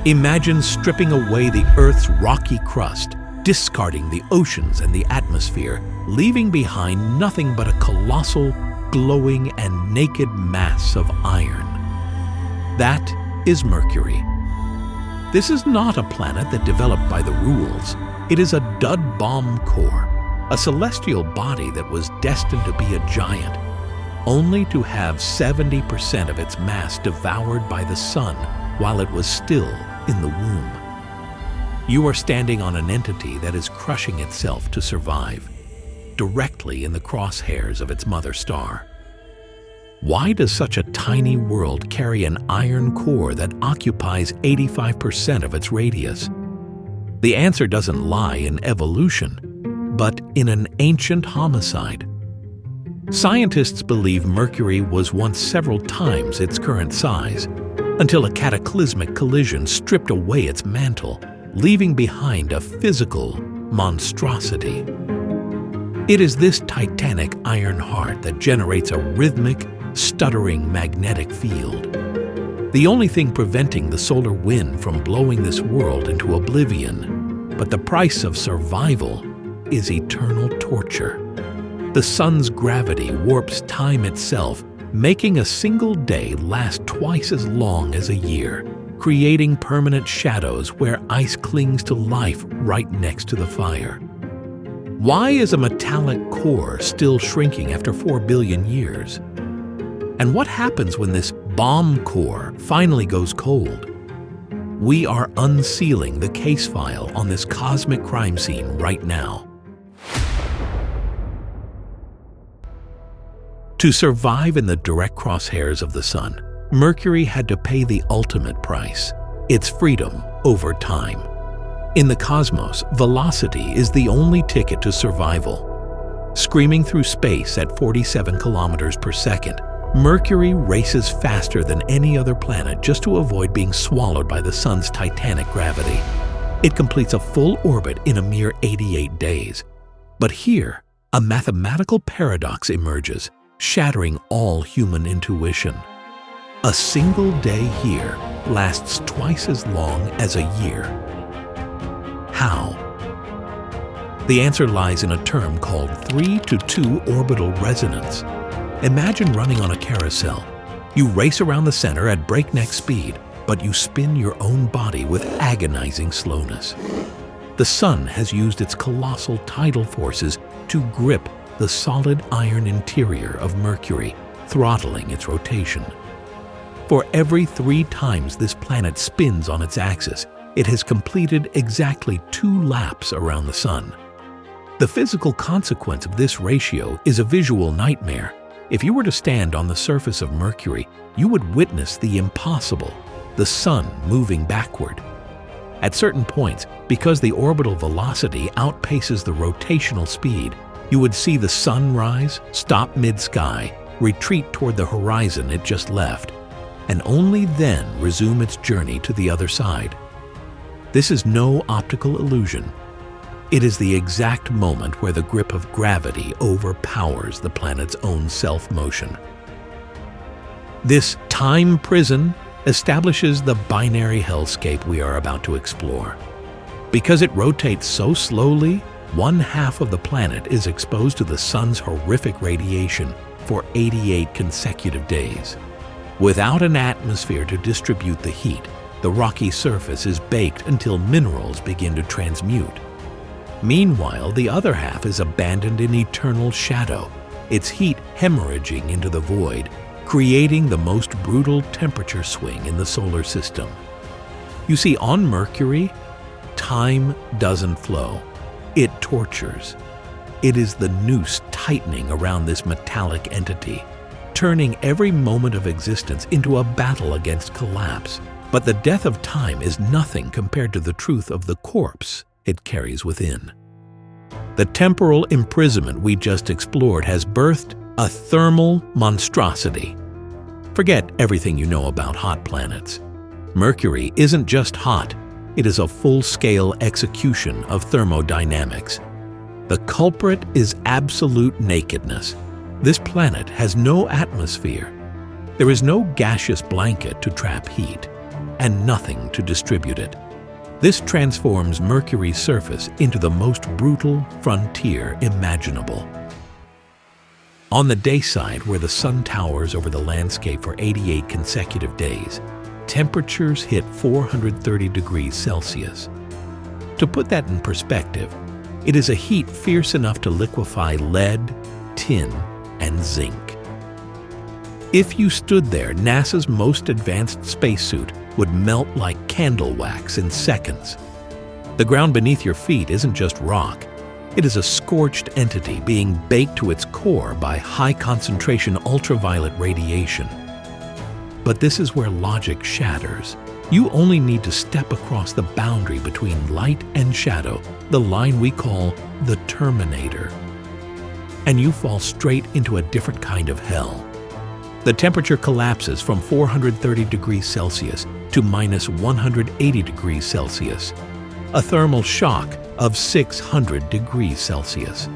Imagine stripping away the Earth's rocky crust, discarding the oceans and the atmosphere, leaving behind nothing but a colossal, glowing and naked mass of iron. That is Mercury. This is not a planet that developed by the rules. It is a dud bomb core, a celestial body that was destined to be a giant, only to have 70% of its mass devoured by the sun while it was still in the womb. You are standing on an entity that is crushing itself to survive, directly in the crosshairs of its mother star. Why does such a tiny world carry an iron core that occupies 85% of its radius? The answer doesn't lie in evolution, but in an ancient homicide. Scientists believe Mercury was once several times its current size, until a cataclysmic collision stripped away its mantle, leaving behind a physical monstrosity. It is this titanic iron heart that generates a rhythmic, stuttering magnetic field. The only thing preventing the solar wind from blowing this world into oblivion, but the price of survival is eternal torture. The sun's gravity warps time itself, making a single day last twice as long as a year, creating permanent shadows where ice clings to life right next to the fire. Why is a metallic core still shrinking after 4 billion years? And what happens when this bomb core finally goes cold? We are unsealing the case file on this cosmic crime scene right now. To survive in the direct crosshairs of the sun, Mercury had to pay the ultimate price, its freedom over time. In the cosmos, velocity is the only ticket to survival. Screaming through space at 47 kilometers per second, Mercury races faster than any other planet just to avoid being swallowed by the sun's titanic gravity. It completes a full orbit in a mere 88 days. But here, a mathematical paradox emerges, shattering all human intuition. A single day here lasts twice as long as a year. How? The answer lies in a term called 3-to-2 orbital resonance. Imagine running on a carousel. You race around the center at breakneck speed, but you spin your own body with agonizing slowness. The sun has used its colossal tidal forces to grip the solid iron interior of Mercury, throttling its rotation. For every 3 times this planet spins on its axis, it has completed exactly 2 laps around the sun. The physical consequence of this ratio is a visual nightmare. If you were to stand on the surface of Mercury, you would witness the impossible, the sun moving backward. At certain points, because the orbital velocity outpaces the rotational speed, you would see the sun rise, stop mid-sky, retreat toward the horizon it just left, and only then resume its journey to the other side. This is no optical illusion. It is the exact moment where the grip of gravity overpowers the planet's own self-motion. This time prison establishes the binary hellscape we are about to explore. Because it rotates so slowly, 1/2 of the planet is exposed to the sun's horrific radiation for 88 consecutive days. Without an atmosphere to distribute the heat, the rocky surface is baked until minerals begin to transmute. Meanwhile, the other half is abandoned in eternal shadow, its heat hemorrhaging into the void, creating the most brutal temperature swing in the solar system. You see, on Mercury, time doesn't flow. It tortures. It is the noose tightening around this metallic entity, turning every moment of existence into a battle against collapse. But the death of time is nothing compared to the truth of the corpse it carries within. The temporal imprisonment we just explored has birthed a thermal monstrosity. Forget everything you know about hot planets. Mercury isn't just hot, it is a full-scale execution of thermodynamics. The culprit is absolute nakedness. This planet has no atmosphere. There is no gaseous blanket to trap heat. and nothing to distribute it. This transforms Mercury's surface into the most brutal frontier imaginable. On the day side, where the sun towers over the landscape for 88 consecutive days, temperatures hit 430 degrees Celsius. To put that in perspective, it is a heat fierce enough to liquefy lead, tin, and zinc. If you stood there, NASA's most advanced spacesuit would melt like candle wax in seconds. The ground beneath your feet isn't just rock. It is a scorched entity being baked to its core by high-concentration ultraviolet radiation. But this is where logic shatters. You only need to step across the boundary between light and shadow, the line we call the Terminator, and you fall straight into a different kind of hell. The temperature collapses from 430 degrees Celsius to minus 180 degrees Celsius, a thermal shock of 600 degrees Celsius.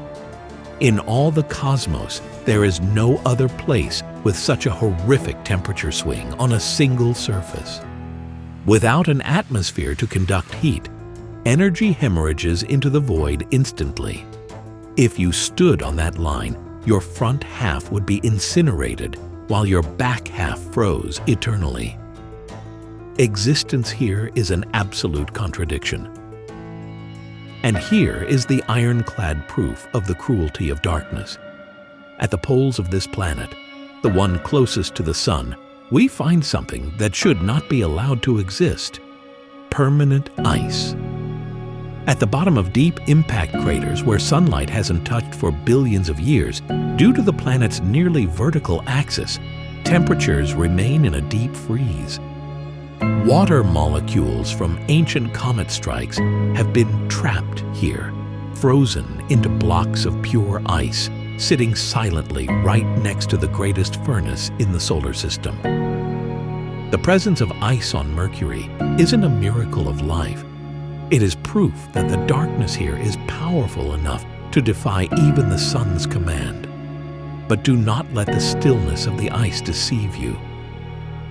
In all the cosmos, there is no other place with such a horrific temperature swing on a single surface. Without an atmosphere to conduct heat, energy hemorrhages into the void instantly. If you stood on that line, your front half would be incinerated while your back half froze eternally. Existence here is an absolute contradiction. And here is the ironclad proof of the cruelty of darkness. At the poles of this planet, the one closest to the sun, we find something that should not be allowed to exist: permanent ice. At the bottom of deep impact craters where sunlight hasn't touched for billions of years, due to the planet's nearly vertical axis, temperatures remain in a deep freeze. Water molecules from ancient comet strikes have been trapped here, frozen into blocks of pure ice, sitting silently right next to the greatest furnace in the solar system. The presence of ice on Mercury isn't a miracle of life. It is proof that the darkness here is powerful enough to defy even the sun's command. But do not let the stillness of the ice deceive you.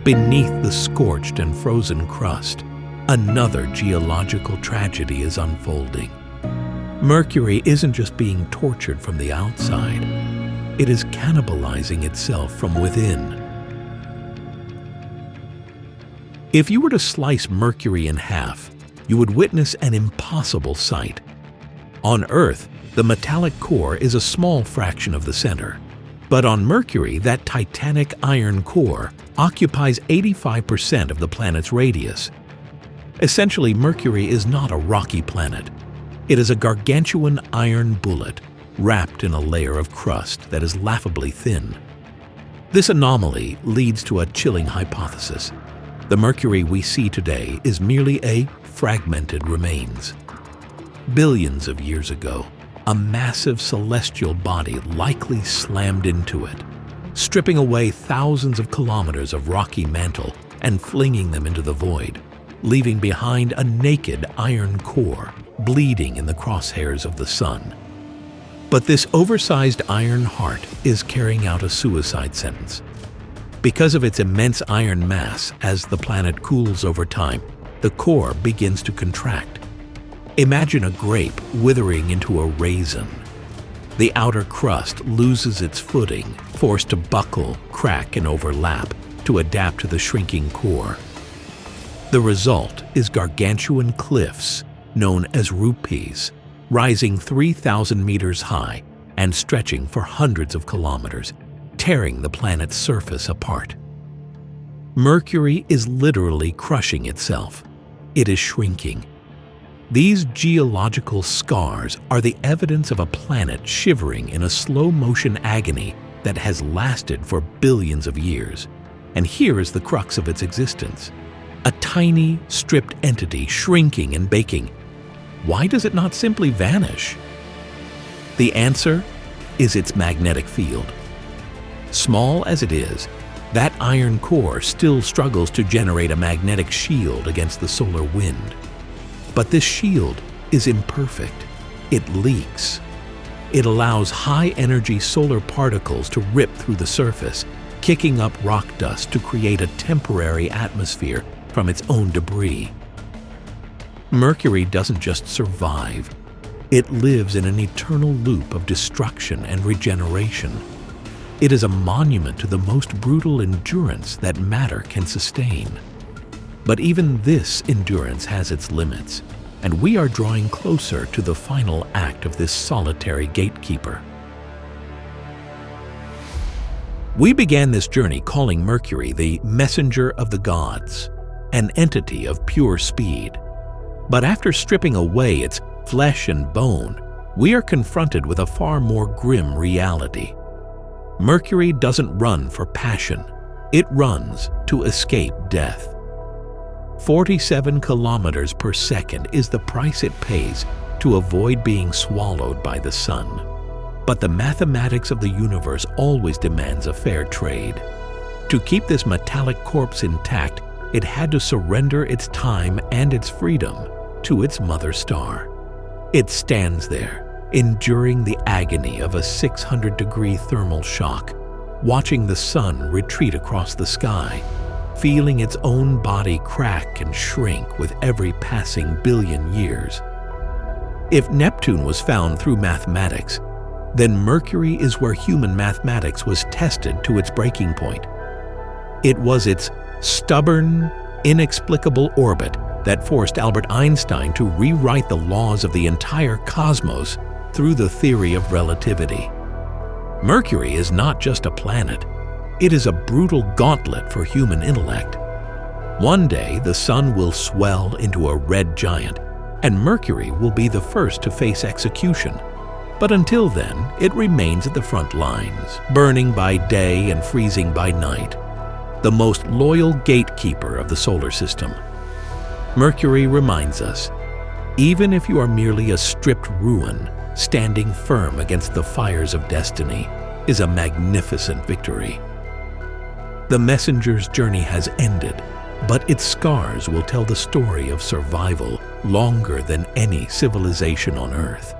Beneath the scorched and frozen crust, another geological tragedy is unfolding. Mercury isn't just being tortured from the outside, it is cannibalizing itself from within. If you were to slice Mercury in half, you would witness an impossible sight. On Earth, the metallic core is a small fraction of the center. But on Mercury, that titanic iron core occupies 85% of the planet's radius. Essentially, Mercury is not a rocky planet. It is a gargantuan iron bullet wrapped in a layer of crust that is laughably thin. This anomaly leads to a chilling hypothesis. The Mercury we see today is merely a fragmented remains. Billions of years ago, a massive celestial body likely slammed into it, stripping away thousands of kilometers of rocky mantle and flinging them into the void, leaving behind a naked iron core bleeding in the crosshairs of the sun. But this oversized iron heart is carrying out a suicide sentence. Because of its immense iron mass, as the planet cools over time, the core begins to contract. Imagine a grape withering into a raisin. The outer crust loses its footing, forced to buckle, crack, and overlap to adapt to the shrinking core. The result is gargantuan cliffs, known as rupes, rising 3,000 meters high and stretching for hundreds of kilometers, tearing the planet's surface apart. Mercury is literally crushing itself. It is shrinking. These geological scars are the evidence of a planet shivering in a slow-motion agony that has lasted for billions of years. And here is the crux of its existence: a tiny, stripped entity shrinking and baking. Why does it not simply vanish? The answer is its magnetic field. Small as it is, that iron core still struggles to generate a magnetic shield against the solar wind. But this shield is imperfect. It leaks. It allows high-energy solar particles to rip through the surface, kicking up rock dust to create a temporary atmosphere from its own debris. Mercury doesn't just survive, it lives in an eternal loop of destruction and regeneration. It is a monument to the most brutal endurance that matter can sustain. But even this endurance has its limits, and we are drawing closer to the final act of this solitary gatekeeper. We began this journey calling Mercury the messenger of the gods, an entity of pure speed. But after stripping away its flesh and bone, we are confronted with a far more grim reality. Mercury doesn't run for passion, it runs to escape death. 47 kilometers per second is the price it pays to avoid being swallowed by the sun. But the mathematics of the universe always demands a fair trade. To keep this metallic corpse intact, it had to surrender its time and its freedom to its mother star. It stands there, enduring the agony of a 600-degree thermal shock, watching the sun retreat across the sky, feeling its own body crack and shrink with every passing billion years. If Neptune was found through mathematics, then Mercury is where human mathematics was tested to its breaking point. It was its stubborn, inexplicable orbit that forced Albert Einstein to rewrite the laws of the entire cosmos through the theory of relativity. Mercury is not just a planet, it is a brutal gauntlet for human intellect. One day, the sun will swell into a red giant, and Mercury will be the first to face execution. But until then, it remains at the front lines, burning by day and freezing by night, the most loyal gatekeeper of the solar system. Mercury reminds us, even if you are merely a stripped ruin, standing firm against the fires of destiny is a magnificent victory. The messenger's journey has ended, but its scars will tell the story of survival longer than any civilization on Earth.